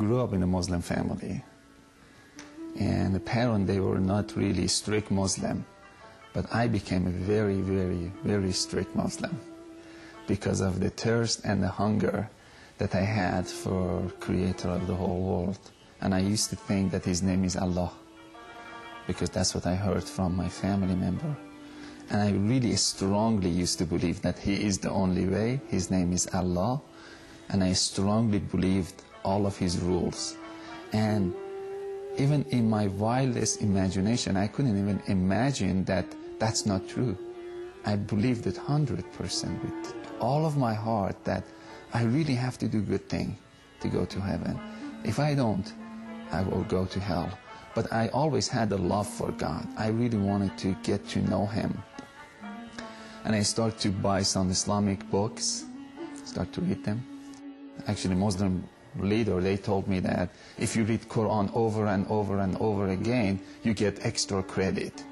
grew up in a Muslim family. And the parents, they were not really strict Muslim. But I became a very, very, very strict Muslim because of the thirst and the hunger that I had for Creator of the whole world. And I used to think that His name is Allah, because that's what I heard from my family member. And I really strongly used to believe that He is the only way. His name is Allah. And I strongly believed all of His rules. And even in my wildest imagination, I couldn't even imagine that that's not true. I believed it 100% with all of my heart that I really have to do good thing to go to heaven. If I don't, I will go to hell. But I always had a love for God. I really wanted to get to know Him. And I started to buy some Islamic books, start to read them. Actually, Muslim leader, they told me that if you read Quran over and over and over again, you get extra credit.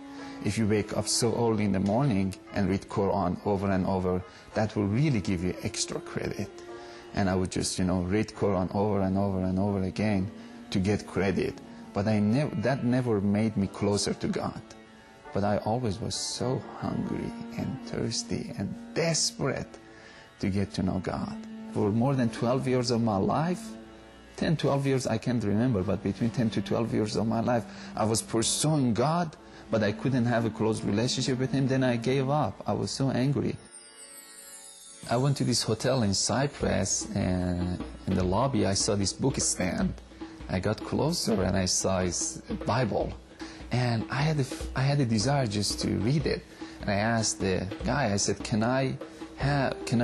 If you wake up so early in the morning and read Quran over and over, that will really give you extra credit. And I would just, read Quran over and over and over again to get credit. But that never made me closer to God. But I always was so hungry and thirsty and desperate to get to know God. For more than 12 years of my life, 10, 12 years I can't remember, but between 10 to 12 years of my life, I was pursuing God, but I couldn't have a close relationship with Him. Then I gave up. I was so angry. I went to this hotel in Cyprus, and in the lobby I saw this book stand. I got closer and I saw His Bible. And I had a desire just to read it. And I asked the guy, I said, can I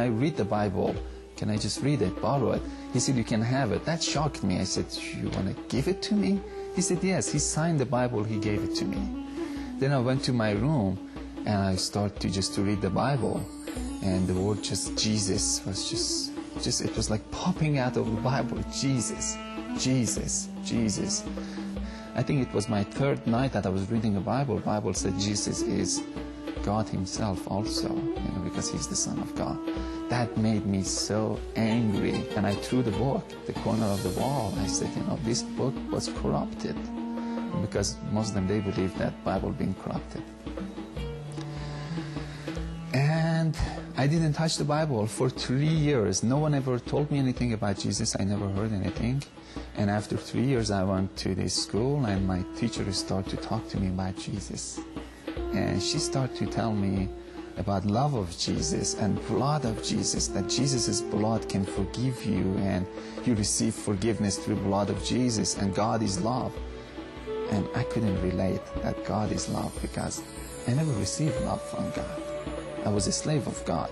read the Bible? Can I just read it, borrow it? He said, you can have it. That shocked me. I said, you want to give it to me? He said, yes. He signed the Bible. He gave it to me. Then I went to my room and I started to read the Bible. And the word just Jesus was just it was like popping out of the Bible. Jesus, Jesus, Jesus. I think it was my third night that I was reading the Bible. The Bible said Jesus is God Himself also, because He's the Son of God. That made me so angry, and I threw the book at the corner of the wall. I said, this book was corrupted, because Muslims, they believe that Bible being corrupted. And I didn't touch the Bible for 3 years. No one ever told me anything about Jesus. I never heard anything. And after 3 years, I went to this school, and my teacher started to talk to me about Jesus. And she started to tell me about love of Jesus and blood of Jesus, that Jesus' blood can forgive you, and you receive forgiveness through the blood of Jesus, and God is love. And I couldn't relate that God is love, because I never received love from God. I was a slave of God,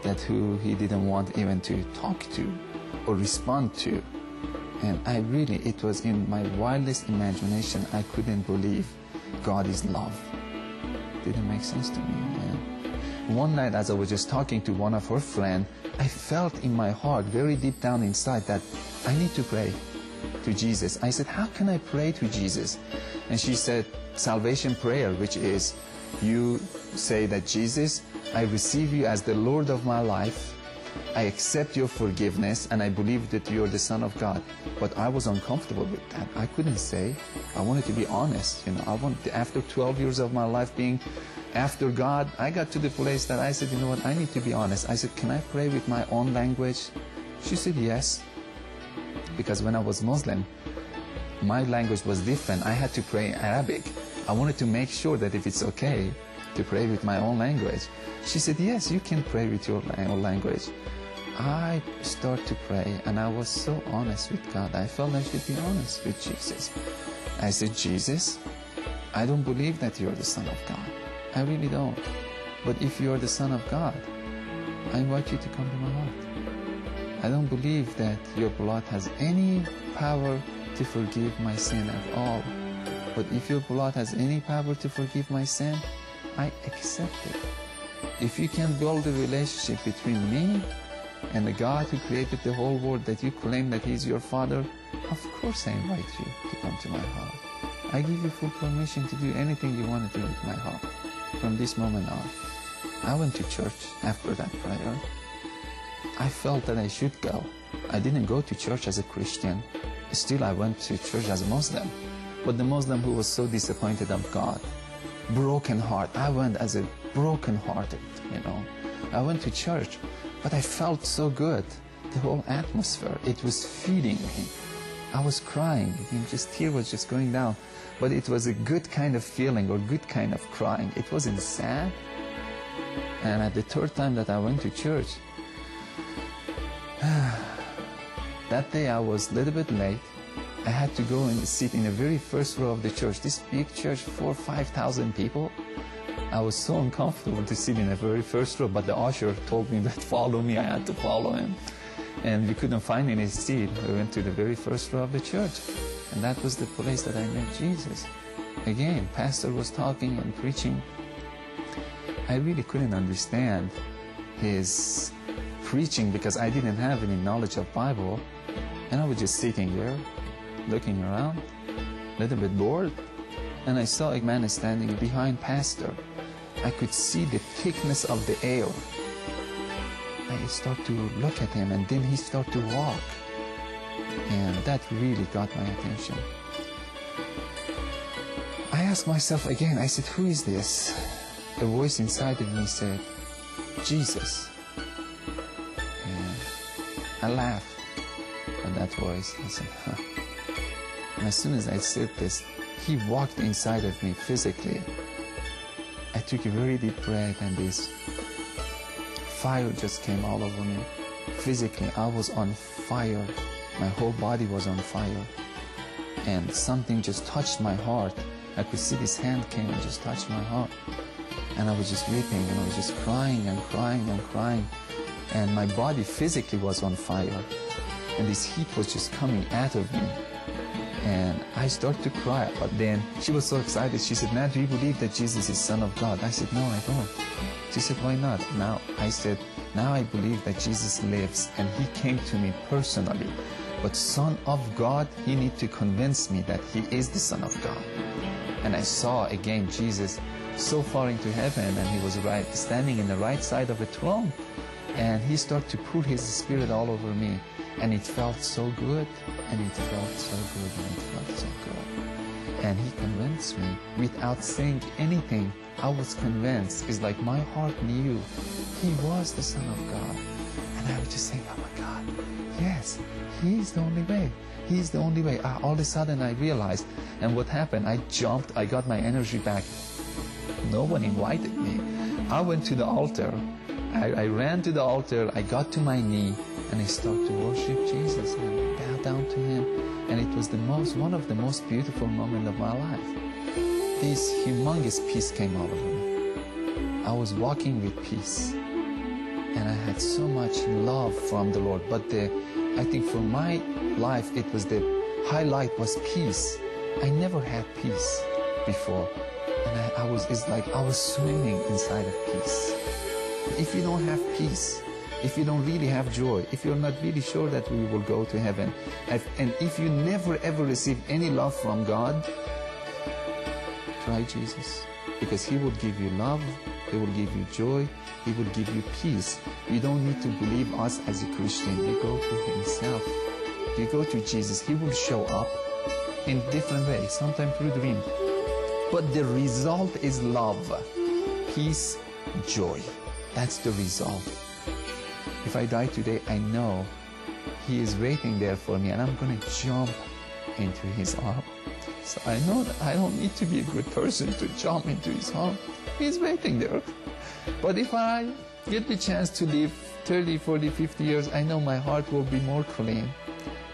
that who He didn't want even to talk to or respond to. And it was in my wildest imagination, I couldn't believe God is love. Didn't make sense to me. One night, as I was just talking to one of her friends, I felt in my heart, very deep down inside, that I need to pray to Jesus. I said, how can I pray to Jesus? And she said, salvation prayer, which is, you say that, Jesus, I receive you as the Lord of my life. I accept your forgiveness, and I believe that you're the Son of God. But I was uncomfortable with that. I couldn't say. I wanted to be honest. After 12 years of my life being after God, I got to the place that I said, I need to be honest. I said, can I pray with my own language? She said, yes. Because when I was Muslim, my language was different. I had to pray in Arabic. I wanted to make sure that if it's okay to pray with my own language. She said, yes, you can pray with your own language. I started to pray, and I was so honest with God. I felt I should be honest with Jesus. I said, Jesus, I don't believe that you're the Son of God. I really don't. But if you're the Son of God, I invite you to come to my heart. I don't believe that your blood has any power to forgive my sin at all. But if your blood has any power to forgive my sin, I accept it. If you can build a relationship between me and the God who created the whole world, that you claim that He's your Father, of course I invite you to come to my heart. I give you full permission to do anything you want to do with my heart from this moment on. I went to church after that prayer. I felt that I should go. I didn't go to church as a Christian. still I went to church as a Muslim. But the Muslim who was so disappointed of God, broken heart. I went as a broken hearted, you know. I went to church, but I felt so good. The whole atmosphere, it was feeding me. I was crying, just tear was just going down. But it was a good kind of feeling or good kind of crying. It wasn't sad. And at the third time that I went to church, that day I was a little bit late. I had to go and sit in the very first row of the church. This big church, 4,000 or 5,000 people. I was so uncomfortable to sit in the very first row, but the usher told me that follow me. I had to follow him. And we couldn't find any seat. We went to the very first row of the church. And that was the place that I met Jesus. Again, pastor was talking and preaching. I really couldn't understand his preaching because I didn't have any knowledge of Bible. And I was just sitting there, looking around, a little bit bored. And I saw a man standing behind pastor. I could see the thickness of the air. I started to look at him, and then he started to walk. And that really got my attention. I asked myself again, I said, who is this? A voice inside of me said, Jesus. And I laughed at that voice. I said, huh. And as soon as I said this, he walked inside of me physically. I took a very deep breath, and this fire just came all over me. Physically, I was on fire. My whole body was on fire. And something just touched my heart. I could see this hand came and just touched my heart. And I was just weeping, and I was just crying and crying and crying. And my body physically was on fire. And this heat was just coming out of me. And I started to cry. But then she was so excited. She said, Matt, do you believe that Jesus is Son of God? I said, no, I don't. She said, why not? Now, I said, now I believe that Jesus lives and he came to me personally. But Son of God, he needs to convince me that he is the Son of God. And I saw again Jesus so far into heaven, and he was standing in the right side of the throne. And he started to pour his spirit all over me. And it felt so good, and it felt so good, and it felt so good. And he convinced me without saying anything. I was convinced. It's like my heart knew he was the Son of God. And I was just saying, oh my God, yes, he's the only way. He's the only way. All of a sudden I realized, and what happened, I jumped, I got my energy back. No one invited me. I went to the altar. I ran to the altar. I got to my knee, and I started to worship Jesus and bow down to him. And it was one of the most beautiful moments of my life. This humongous peace came over me. I was walking with peace. And I had so much love from the Lord. But I think for my life, it was the highlight was peace. I never had peace before. And it's like I was swimming inside of peace. If you don't have peace, if you don't really have joy, if you're not really sure that we will go to heaven, and if you never ever receive any love from God, try Jesus. Because he will give you love, he will give you joy, he will give you peace. You don't need to believe us as a Christian. You go to himself. You go to Jesus. He will show up in different ways, sometimes through dream. But the result is love, peace, joy. That's the result. If I die today, I know he is waiting there for me, and I'm going to jump into his arm. So I know that I don't need to be a good person to jump into his arm. He's waiting there. But if I get the chance to live 30, 40, 50 years, I know my heart will be more clean.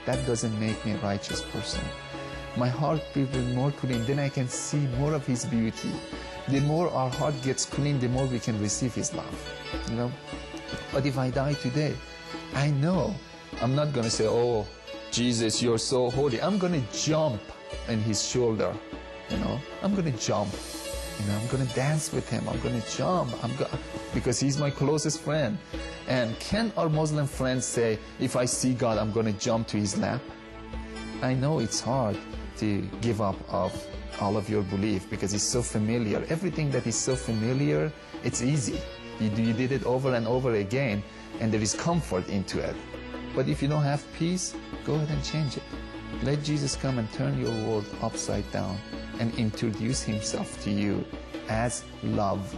That doesn't make me a righteous person. My heart will be more clean, then I can see more of his beauty. The more our heart gets clean, the more we can receive his love, you know. But if I die today, I know I'm not going to say, oh, Jesus, you're so holy. I'm going to jump on his shoulder, you know. I'm going to jump, you know. I'm going to dance with him. I'm going to jump. Because he's my closest friend. And can our Muslim friends say, if I see God, I'm going to jump to his lap? I know it's hard to give up of all of your belief because it's so familiar. Everything that is so familiar, it's easy. You did it over and over again, and there is comfort into it. But if you don't have peace, go ahead and change it. Let Jesus come and turn your world upside down and introduce himself to you as love.